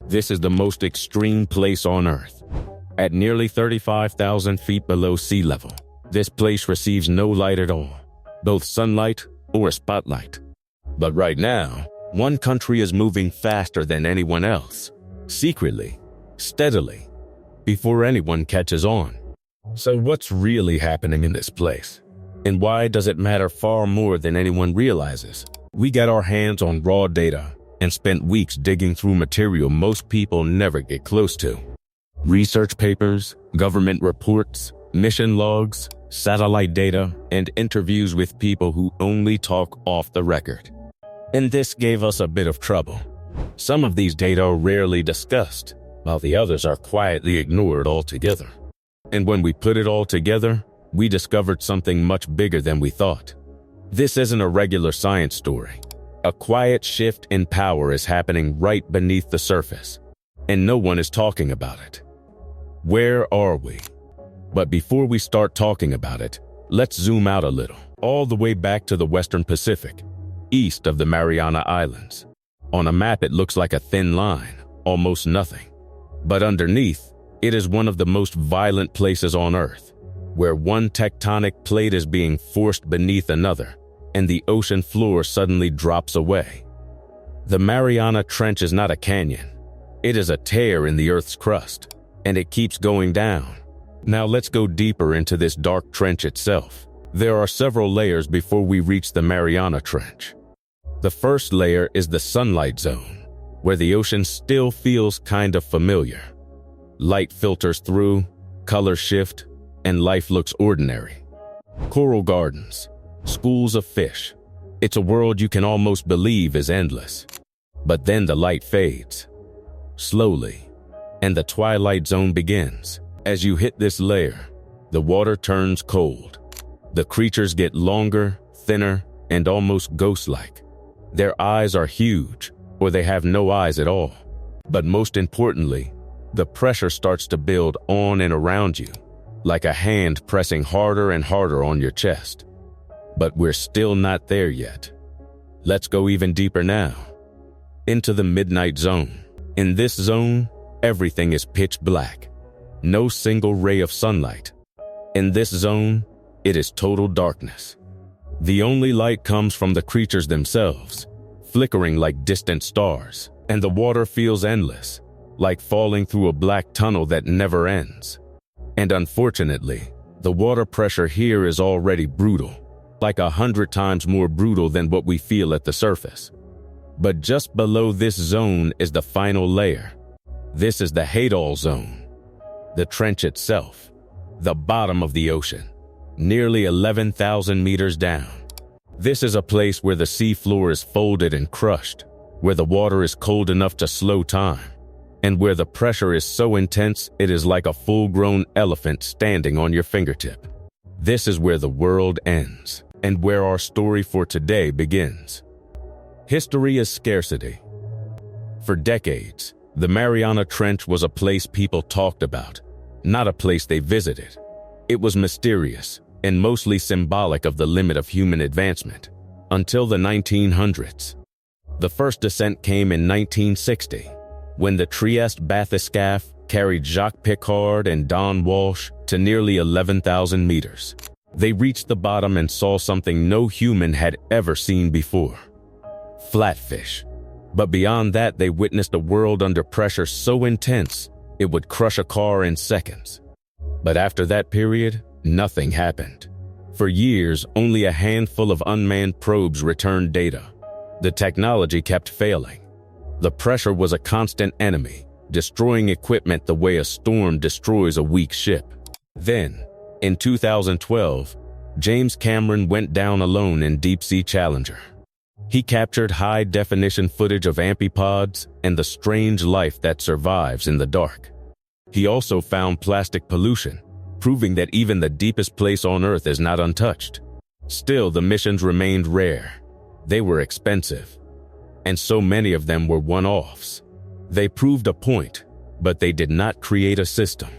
This is the most extreme place on Earth. At nearly 35,000 feet below sea level, this place receives no light at all, both sunlight or spotlight. But right now, one country is moving faster than anyone else, secretly, steadily, before anyone catches on. So what's really happening in this place? And why does it matter far more than anyone realizes? We got our hands on raw data and spent weeks digging through material most people never get close to. Research papers, government reports, mission logs, satellite data, and interviews with people who only talk off the record. And this gave us a bit of trouble. Some of these data are rarely discussed, while the others are quietly ignored altogether. And when we put it all together, we discovered something much bigger than we thought. This isn't a regular science story. A quiet shift in power is happening right beneath the surface, and no one is talking about it. Where are we? But before we start talking about it, let's zoom out a little, all the way back to the Western Pacific, east of the Mariana Islands. On a map, it looks like a thin line, almost nothing. But underneath, it is one of the most violent places on Earth, where one tectonic plate is being forced beneath another, and the ocean floor suddenly drops away. The Mariana Trench is not a canyon. It is a tear in the Earth's crust, and it keeps going down. Now let's go deeper into this dark trench itself. There are several layers before we reach the Mariana Trench. The first layer is the sunlight zone, where the ocean still feels kind of familiar. Light filters through, colors shift, and life looks ordinary. Coral gardens, schools of fish. It's a world you can almost believe is endless. But then the light fades, slowly, and the twilight zone begins. As you hit this layer, the water turns cold. The creatures get longer, thinner, and almost ghost-like. Their eyes are huge, or they have no eyes at all. But most importantly, the pressure starts to build on and around you, like a hand pressing harder and harder on your chest. But we're still not there yet. Let's go even deeper now, into the midnight zone. In this zone, everything is pitch black. No single ray of sunlight. In this zone, it is total darkness. The only light comes from the creatures themselves, flickering like distant stars, and the water feels endless, like falling through a black tunnel that never ends. And unfortunately, the water pressure here is already brutal, like 100 times more brutal than what we feel at the surface. But just below this zone is the final layer. This is the Hadal zone, the trench itself, the bottom of the ocean, nearly 11,000 meters down. This is a place where the seafloor is folded and crushed, where the water is cold enough to slow time, and where the pressure is so intense it is like a full-grown elephant standing on your fingertip. This is where the world ends, and where our story for today begins. History is scarcity. For decades, the Mariana Trench was a place people talked about, not a place they visited. It was mysterious and mostly symbolic of the limit of human advancement, until the 1900s. The first descent came in 1960, when the Trieste bathyscaphe carried Jacques Piccard and Don Walsh to nearly 11,000 meters. They reached the bottom and saw something no human had ever seen before: flatfish. But beyond that, they witnessed a world under pressure so intense it would crush a car in seconds. But after that period, nothing happened. For years, only a handful of unmanned probes returned data. The technology kept failing. The pressure was a constant enemy, destroying equipment the way a storm destroys a weak ship. Then, in 2012, James Cameron went down alone in Deep Sea Challenger. He captured high-definition footage of amphipods and the strange life that survives in the dark. He also found plastic pollution, proving that even the deepest place on Earth is not untouched. Still, the missions remained rare. They were expensive, and so many of them were one-offs. They proved a point, but they did not create a system.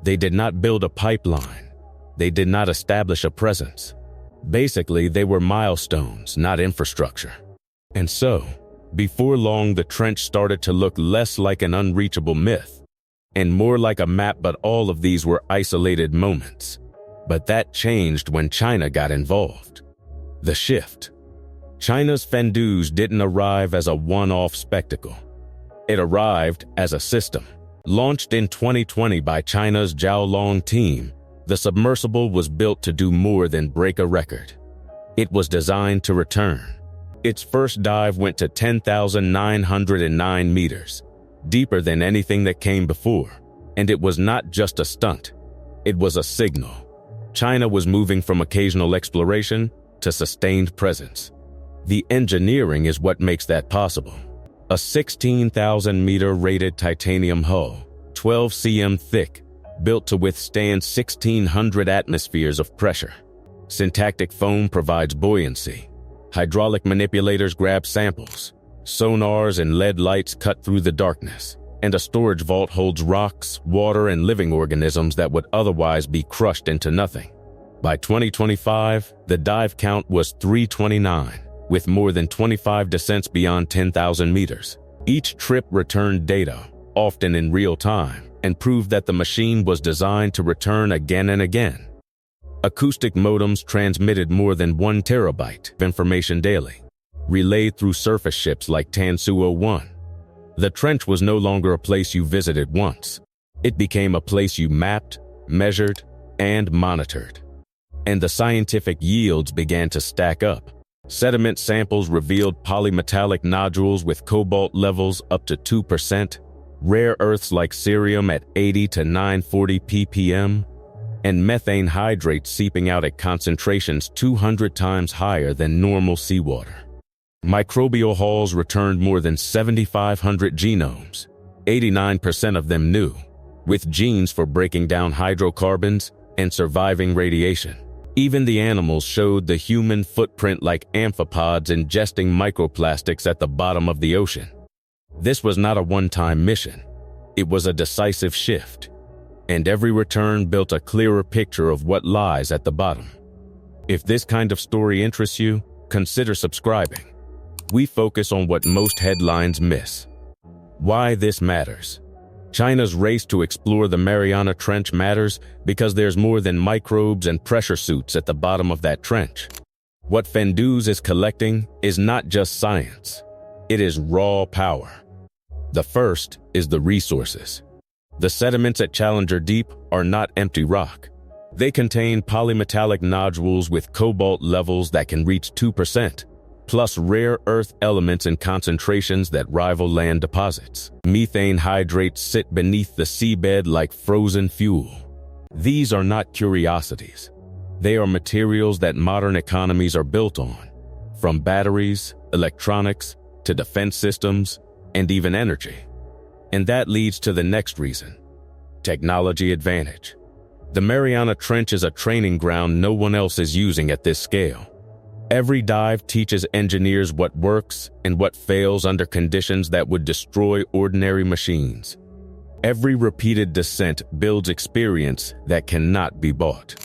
They did not build a pipeline. They did not establish a presence. Basically, they were milestones, not infrastructure. And so, Before long, the trench started to look less like an unreachable myth and more like a map, but all of these were isolated moments. But that changed when China got involved. The shift. China's Fendouzhe didn't arrive as a one-off spectacle. It arrived as a system. Launched in 2020 by China's Jiaolong team, the submersible was built to do more than break a record. It was designed to return. Its first dive went to 10,909 meters, deeper than anything that came before. And it was not just a stunt. It was a signal. China was moving from occasional exploration to sustained presence. The engineering is what makes that possible. A 16,000-meter rated titanium hull, 12 cm thick, built to withstand 1,600 atmospheres of pressure. Syntactic foam provides buoyancy. Hydraulic manipulators grab samples. Sonars and LED lights cut through the darkness. And a storage vault holds rocks, water, and living organisms that would otherwise be crushed into nothing. By 2025, the dive count was 329, with more than 25 descents beyond 10,000 meters. Each trip returned data, often in real time, and proved that the machine was designed to return again and again. Acoustic modems transmitted more than 1 terabyte of information daily, relayed through surface ships like Tansuo 1. The trench was no longer a place you visited once. It became a place you mapped, measured, and monitored. And the scientific yields began to stack up. Sediment samples revealed polymetallic nodules with cobalt levels up to 2%, rare earths like cerium at 80 to 940 ppm, and methane hydrate seeping out at concentrations 200 times higher than normal seawater. Microbial hauls returned more than 7,500 genomes, 89% of them new, with genes for breaking down hydrocarbons and surviving radiation. Even the animals showed the human footprint like amphipods ingesting microplastics at the bottom of the ocean. This was not a one-time mission. It was a decisive shift. And every return built a clearer picture of what lies at the bottom. If this kind of story interests you, consider subscribing. We focus on what most headlines miss. Why this matters. China's race to explore the Mariana Trench matters because there's more than microbes and pressure suits at the bottom of that trench. What Fendouzhe is collecting is not just science. It is raw power. The first is the resources. The sediments at Challenger Deep are not empty rock. They contain polymetallic nodules with cobalt levels that can reach 2%, plus rare earth elements in concentrations that rival land deposits. Methane hydrates sit beneath the seabed like frozen fuel. These are not curiosities. They are materials that modern economies are built on, from batteries, electronics, to defense systems, and even energy. And that leads to the next reason: technology advantage. The Mariana Trench is a training ground no one else is using at this scale. Every dive teaches engineers what works and what fails under conditions that would destroy ordinary machines. Every repeated descent builds experience that cannot be bought.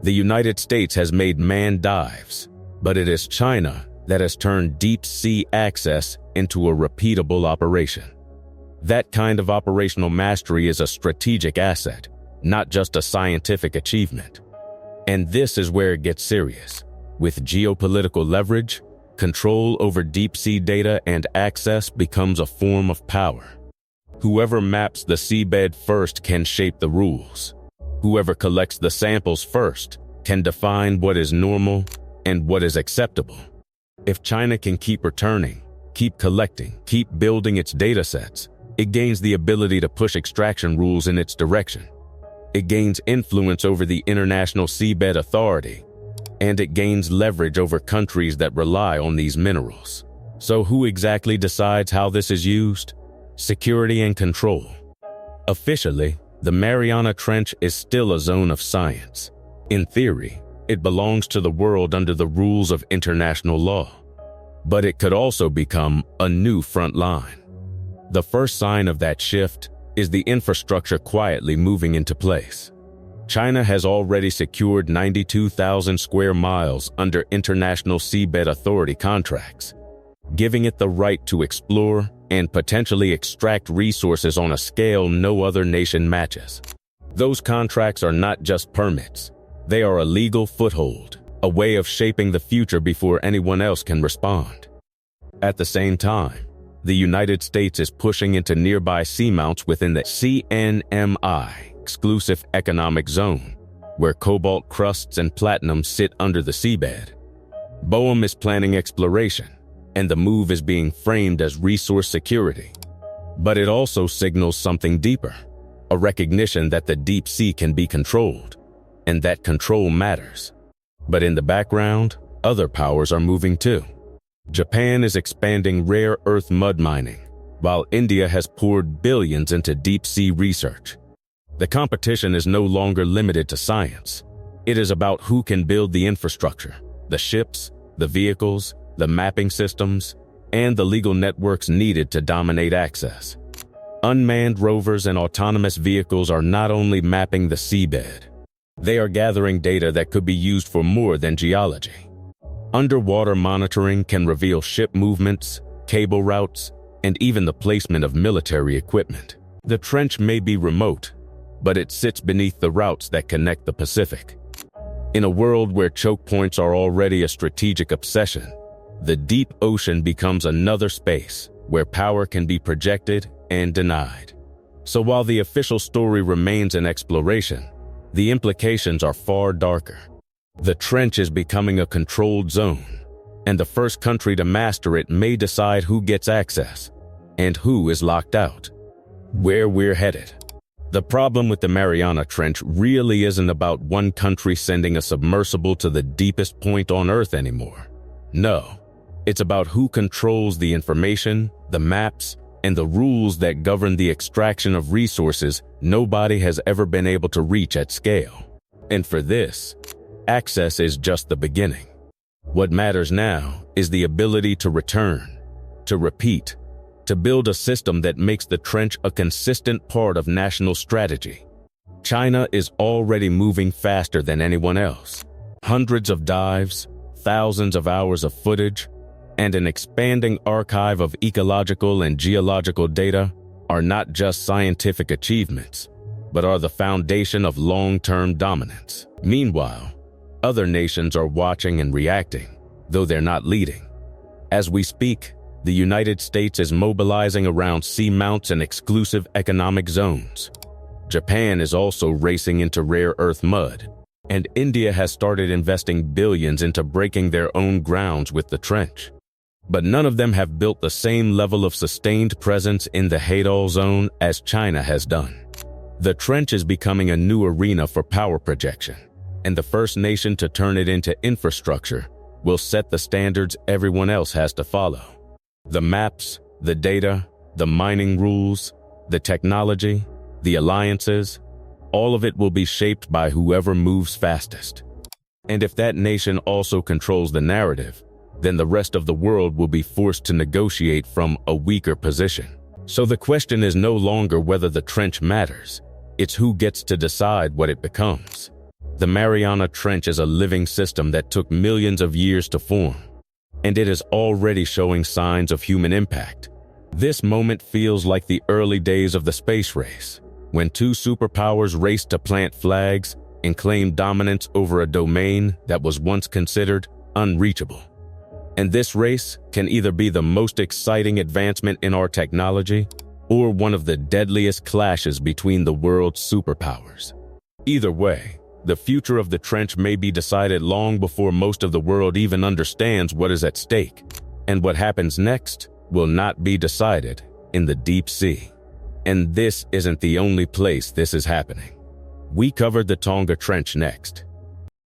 The United States has made manned dives, but it is China that has turned deep-sea access into a repeatable operation. That kind of operational mastery is a strategic asset, not just a scientific achievement. And this is where it gets serious. With geopolitical leverage, control over deep-sea data and access becomes a form of power. Whoever maps the seabed first can shape the rules. Whoever collects the samples first can define what is normal and what is acceptable. If China can keep returning, keep collecting, keep building its datasets, it gains the ability to push extraction rules in its direction. It gains influence over the International Seabed Authority, and it gains leverage over countries that rely on these minerals. So who exactly decides how this is used? Security and control. Officially, the Mariana Trench is still a zone of science. In theory, it belongs to the world under the rules of international law. But it could also become a new front line. The first sign of that shift is the infrastructure quietly moving into place. China has already secured 92,000 square miles under International Seabed Authority contracts. giving it the right to explore and potentially extract resources on a scale no other nation matches. Those contracts are not just permits. They are a legal foothold, a way of shaping the future before anyone else can respond. At the same time, the United States is pushing into nearby seamounts within the CNMI, exclusive economic zone, where cobalt crusts and platinum sit under the seabed. BOEM is planning exploration, and the move is being framed as resource security. But it also signals something deeper, a recognition that the deep sea can be controlled, and that control matters. But in the background, other powers are moving too. Japan is expanding rare earth mud mining, while India has poured billions into deep-sea research. The competition is no longer limited to science. It is about who can build the infrastructure, the ships, the vehicles, the mapping systems, and the legal networks needed to dominate access. Unmanned rovers and autonomous vehicles are not only mapping the seabed. They are gathering data that could be used for more than geology. Underwater monitoring can reveal ship movements, cable routes, and even the placement of military equipment. The trench may be remote, but it sits beneath the routes that connect the Pacific. In a world where choke points are already a strategic obsession, the deep ocean becomes another space where power can be projected and denied. So while the official story remains an exploration, the implications are far darker. The trench is becoming a controlled zone, and the first country to master it may decide who gets access and who is locked out. Where we're headed. The problem with the Mariana Trench really isn't about one country sending a submersible to the deepest point on Earth anymore. No, it's about who controls the information, the maps, and the rules that govern the extraction of resources nobody has ever been able to reach at scale. And for this, access is just the beginning. What matters now is the ability to return, to repeat, to build a system that makes the trench a consistent part of national strategy. China is already moving faster than anyone else. Hundreds of dives, thousands of hours of footage, and an expanding archive of ecological and geological data are not just scientific achievements, but are the foundation of long-term dominance. Meanwhile, other nations are watching and reacting, though they're not leading. As we speak, the United States is mobilizing around seamounts and exclusive economic zones. Japan is also racing into rare earth mud, and India has started investing billions into breaking their own grounds with the trench. But none of them have built the same level of sustained presence in the Hadal zone as China has done. The trench is becoming a new arena for power projection, and the first nation to turn it into infrastructure will set the standards everyone else has to follow. The maps, the data, the mining rules, the technology, the alliances, all of it will be shaped by whoever moves fastest. And if that nation also controls the narrative, then the rest of the world will be forced to negotiate from a weaker position. So the question is no longer whether the trench matters, it's who gets to decide what it becomes. The Mariana Trench is a living system that took millions of years to form, and it is already showing signs of human impact. This moment feels like the early days of the space race, when two superpowers raced to plant flags and claim dominance over a domain that was once considered unreachable. And this race can either be the most exciting advancement in our technology or one of the deadliest clashes between the world's superpowers. Either way, the future of the trench may be decided long before most of the world even understands what is at stake, and what happens next will not be decided in the deep sea. And this isn't the only place this is happening. We covered the Tonga Trench next.